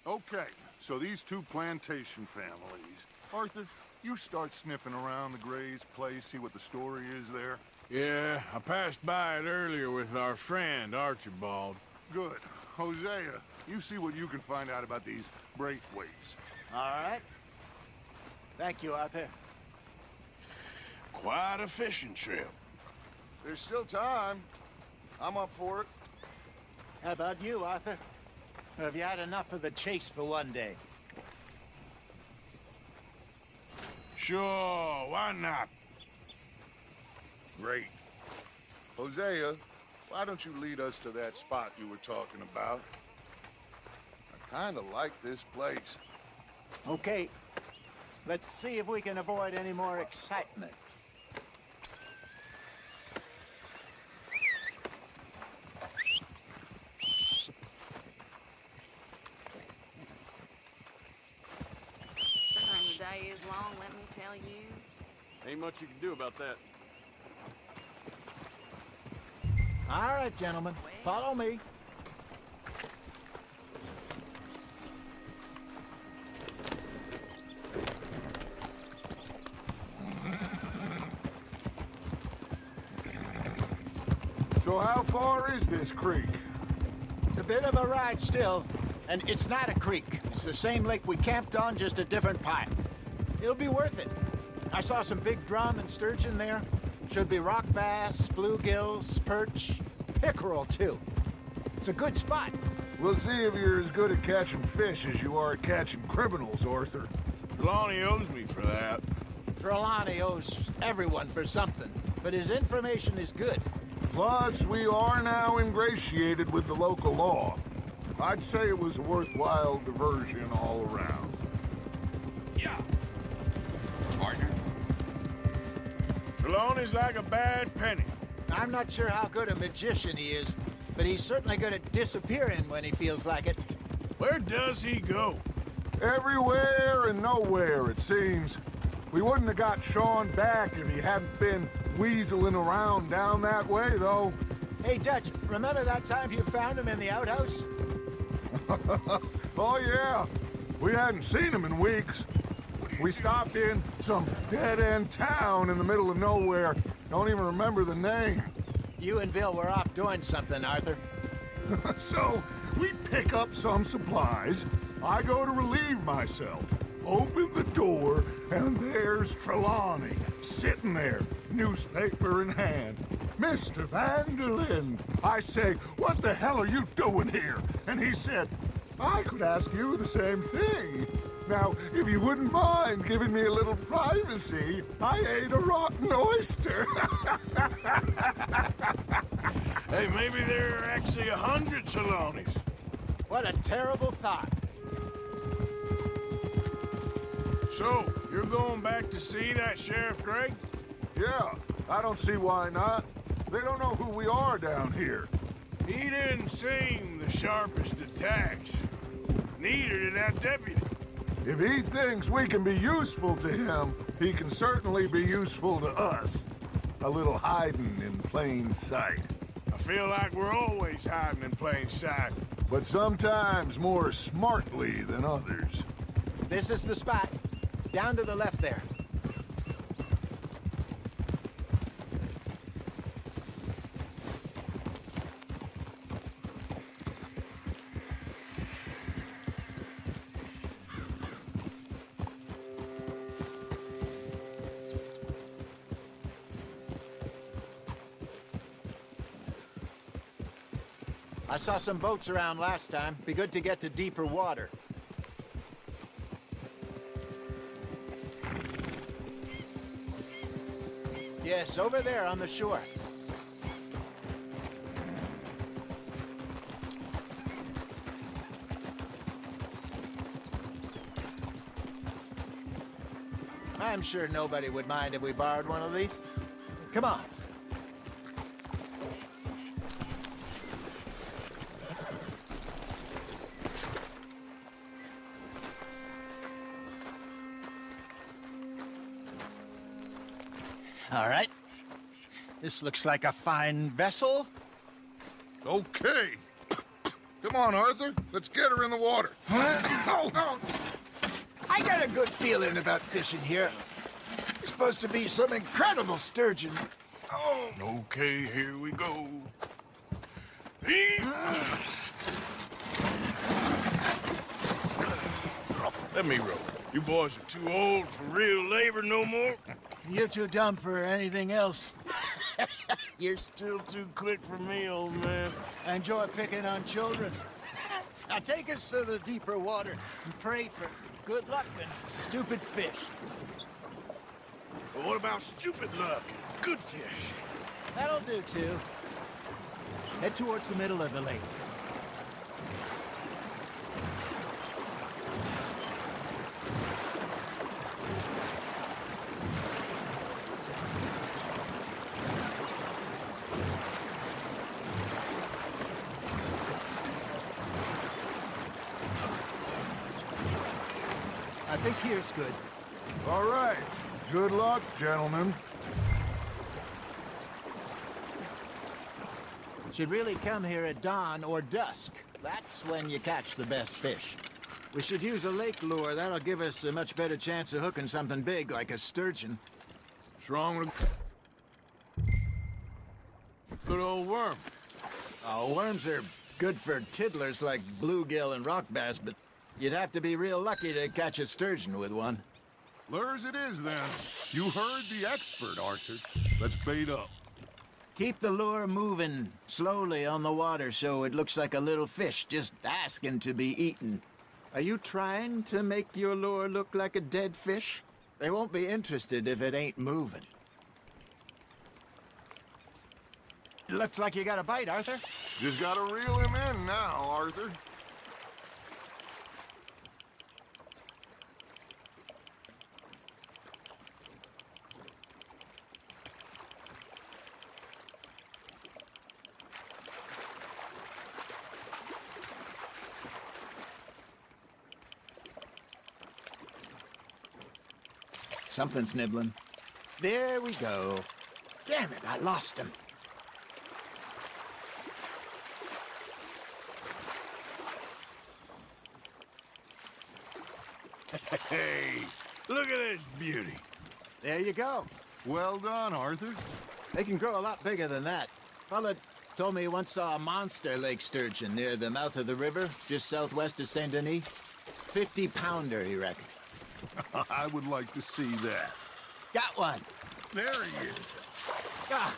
Okay, so these two plantation families. Arthur, you start sniffing around the Gray's place, see what the story is there. Yeah, I passed by it earlier with our friend, Archibald. Good. Hosea, you see what you can find out about these Braithwaites. All right. Thank you, Arthur. Quite a fishing trip. There's still time. I'm up for it. How about you, Arthur? Have you had enough of the chase for one day? Sure, why not? Great. Hosea, why don't you lead us to that spot you were talking about? I kind of like this place. Okay. Let's see if we can avoid any more excitement. Considering the day is long, let me tell you. Ain't much you can do about that. All right, gentlemen. Follow me. So how far is this creek? It's a bit of a ride still, and it's not a creek. It's the same lake we camped on, just a different pipe. It'll be worth it. I saw some big drum and sturgeon there. Should be rock bass, bluegills, perch, pickerel too. It's a good spot. We'll see if you're as good at catching fish as you are at catching criminals, Arthur. Trelawney owes me for that. Trelawney owes everyone for something, but his information is good. Plus, we are now ingratiated with the local law. I'd say it was a worthwhile diversion all around. Yeah. Partner. Trelawney's like a bad penny. I'm not sure how good a magician he is, but he's certainly good at disappearing when he feels like it. Where does he go? Everywhere and nowhere, it seems. We wouldn't have got Sean back if he hadn't been weaseling around down that way, though. Hey, Dutch, remember that time you found him in the outhouse? Oh, yeah. We hadn't seen him in weeks. We stopped in some dead-end town in the middle of nowhere. Don't even remember the name. You and Bill were off doing something, Arthur. So, we pick up some supplies. I go to relieve myself. Open the door, and there's Trelawney, sitting there, newspaper in hand. Mr. Vanderlyn. I say, what the hell are you doing here? And he said, I could ask you the same thing. Now, if you wouldn't mind giving me a little privacy, I ate a rotten oyster. Hey, maybe there are actually 100 Trelawneys. What a terrible thought. So, you're going back to see that Sheriff Gray? Yeah, I don't see why not. They don't know who we are down here. He didn't seem the sharpest attacks. Neither did that deputy. If he thinks we can be useful to him, he can certainly be useful to us. A little hiding in plain sight. I feel like we're always hiding in plain sight. But sometimes more smartly than others. This is the spot. Down to the left there. I saw some boats around last time. Be good to get to deeper water. Yes, over there on the shore. I'm sure nobody would mind if we borrowed one of these. Come on. All right. This looks like a fine vessel. Okay. Come on, Arthur. Let's get her in the water. Oh. I got a good feeling about fishing here. It's supposed to be some incredible sturgeon. Oh. Okay, here we go. Let me row. You boys are too old for real labor no more. You're too dumb for anything else. You're still too quick for me, old man. I enjoy picking on children. Now take us to the deeper water and pray for good luck and stupid fish. But what about stupid luck and good fish? That'll do, too. Head towards the middle of the lake. I think here's good. All right. Good luck, gentlemen. Should really come here at dawn or dusk. That's when you catch the best fish. We should use a lake lure. That'll give us a much better chance of hooking something big like a sturgeon. What's wrong with good old worm? Oh, worms are good for tiddlers like bluegill and rock bass, but you'd have to be real lucky to catch a sturgeon with one. Lures it is, then. You heard the expert, Arthur. Let's bait up. Keep the lure moving slowly on the water so it looks like a little fish just asking to be eaten. Are you trying to make your lure look like a dead fish? They won't be interested if it ain't moving. Looks like you got a bite, Arthur. Just gotta reel him in now, Arthur. Something's nibbling. There we go. Damn it, I lost him. Hey, look at this beauty. There you go. Well done, Arthur. They can grow a lot bigger than that. Fella told me he once saw a monster lake sturgeon near the mouth of the river, just southwest of Saint Denis. 50-pounder, he reckoned. I would like to see that. Got one. There he is. Ah,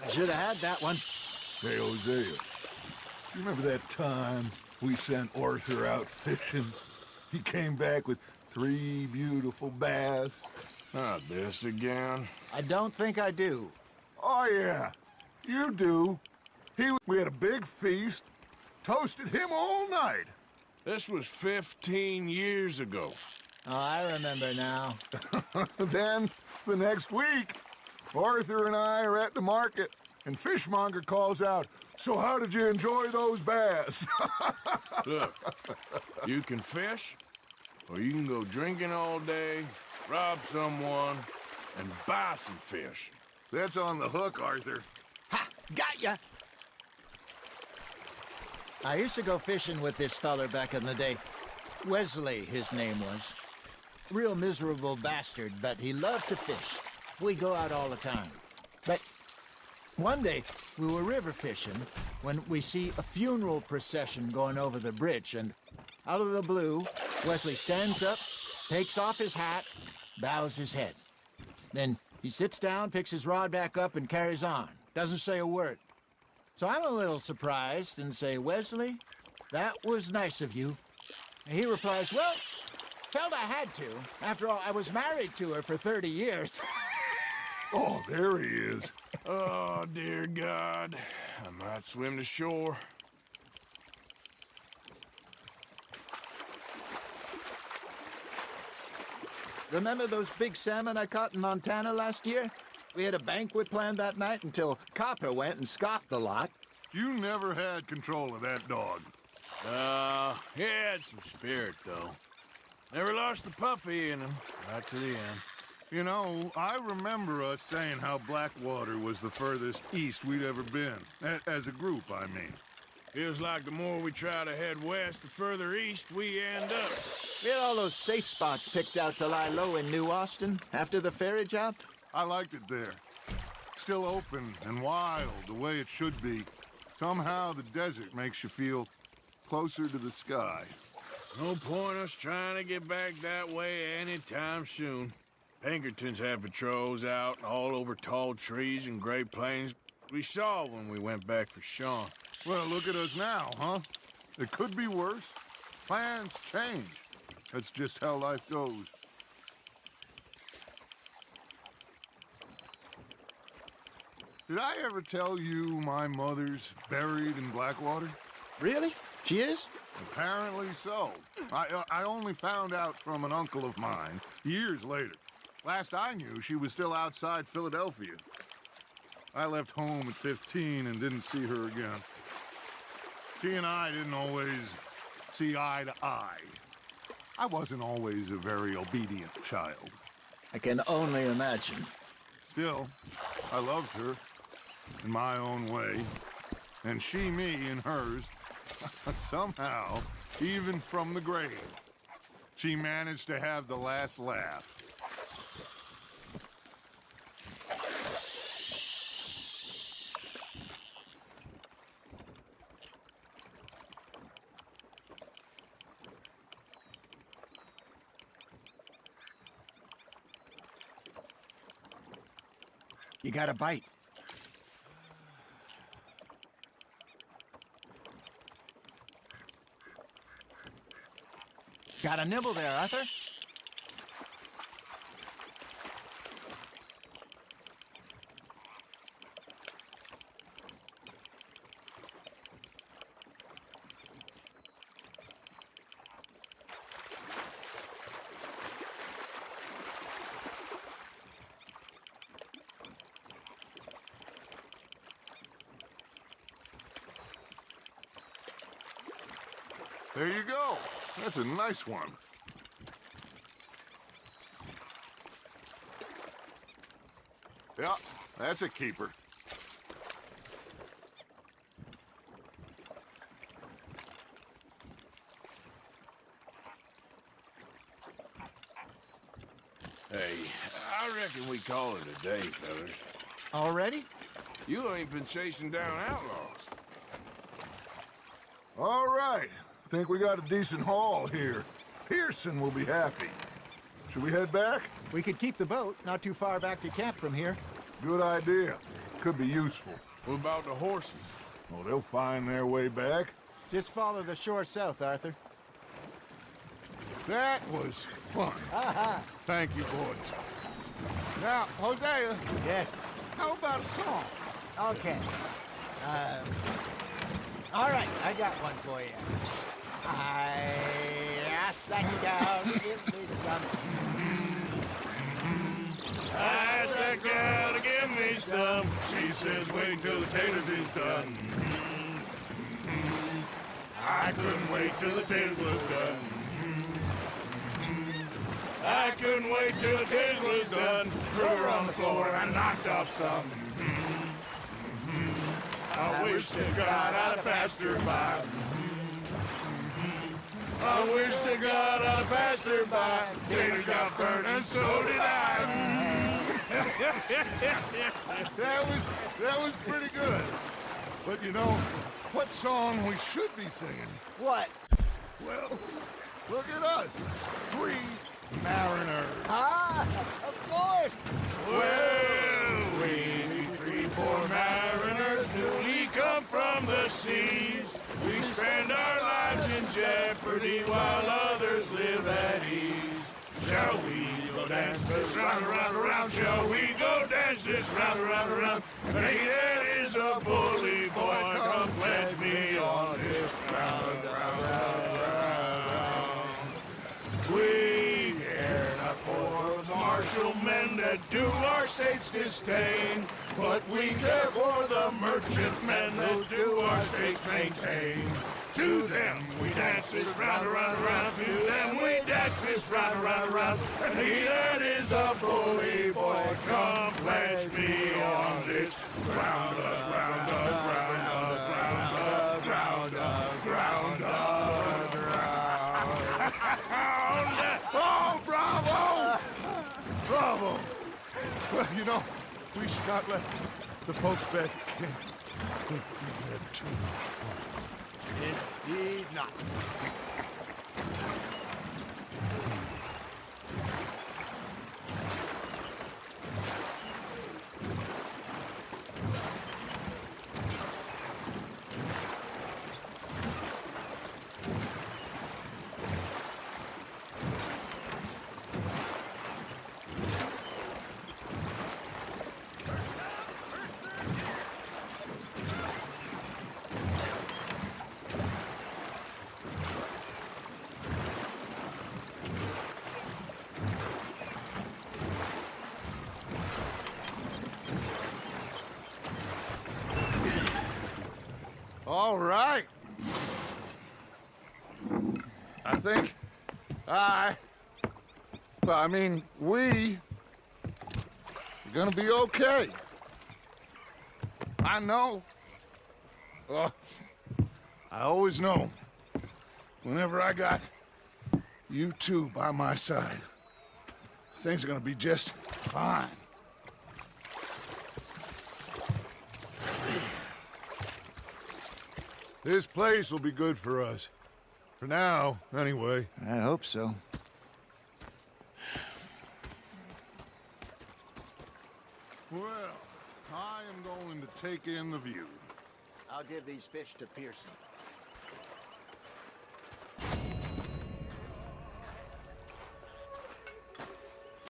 I should have had that one. Hey, Hosea. You remember that time we sent Arthur out fishing? He came back with 3 beautiful bass. Not this again. I don't think I do. Oh, yeah. You do. We had a big feast, toasted him all night. This was 15 years ago. Oh, I remember now. Then, the next week, Arthur and I are at the market, and Fishmonger calls out, "So how did you enjoy those bass?" Look, you can fish, or you can go drinking all day, rob someone, and buy some fish. That's on the hook, Arthur. Ha! Got ya! I used to go fishing with this feller back in the day. Wesley, his name was. Real miserable bastard, but he loved to fish. We'd go out all the time. But one day, we were river fishing when we see a funeral procession going over the bridge, and out of the blue, Wesley stands up, takes off his hat, bows his head. Then he sits down, picks his rod back up, and carries on. Doesn't say a word. So I'm a little surprised and say, "Wesley, that was nice of you." And he replies, "Well, felt I had to. After all, I was married to her for 30 years. Oh, there he is. Oh, dear God. I might swim to shore. Remember those big salmon I caught in Montana last year? We had a banquet planned that night until Copper went and scoffed the lot. You never had control of that dog. He had some spirit, though. Never lost the puppy in him, right to the end. You know, I remember us saying how Blackwater was the furthest east we'd ever been. As a group, I mean. Feels like the more we try to head west, the further east we end up. We had all those safe spots picked out to lie low in New Austin after the ferry job. I liked it there. Still open and wild, the way it should be. Somehow the desert makes you feel closer to the sky. No point us trying to get back that way anytime soon. Pinkertons had patrols out all over tall trees and Great Plains. We saw when we went back for Sean. Well, look at us now, huh? It could be worse. Plans change. That's just how life goes. Did I ever tell you my mother's buried in Blackwater? Really? She is? Apparently so. I only found out from an uncle of mine years later. Last I knew, she was still outside Philadelphia. I left home at 15 and didn't see her again. She and I didn't always see eye to eye. I wasn't always a very obedient child. I can only imagine. Still, I loved her in my own way, and she me in hers. Somehow, even from the grave, she managed to have the last laugh. You got a bite. Got a nibble there, Arthur? There you go. That's a nice one. Yeah, that's a keeper. Hey, I reckon we call it a day, fellas. Already? You ain't been chasing down outlaws. All right. Think we got a decent haul here. Pearson will be happy. Should we head back? We could keep the boat not too far back to camp from here. Good idea. Could be useful. What about the horses? Oh, they'll find their way back. Just follow the shore south, Arthur. That was fun. Thank you, boys. Now, Hosea, Yes. how about a song? Okay. All right, I got one for you. I asked that gal to give me some. I asked that gal to give me some. She says, wait till the taters is done. I couldn't wait till the taters was done. I couldn't wait till the taters was done. Threw her on the floor and I knocked off some. I wish to God I'd have passed her by. I wish to God I'd have passed her by. Taters got burned and so did I. That was pretty good. But you know, what song we should be singing? What? Well, look at us. 3 mariners. Ah, of course. Well, we 3 poor mariners newly come from the seas. We spend our lives in jeopardy while others live at ease. Shall we go dance this round, around, around? Shall we go dance this round, around, around? Hey, that is a bully boy. Come pledge me on this round, round, round, round. We care not for the martial men that do our state's disdain, but we care for the merchant men that do our state's maintain. To them we dance this round, around, around. To them we dance this round, around, around. And he that is a bully boy, come pledge me on this ground up, ground up, ground up, ground up, ground up, ground up, ground up. Oh, bravo! Bravo! Well, you know, we should not let the folks back think we had too much fun. Indeed not. All right. I think we are gonna be okay. I know. I always know. Whenever I got you two by my side, things are gonna be just fine. This place will be good for us. For now, anyway. I hope so. Well, I am going to take in the view. I'll give these fish to Pearson.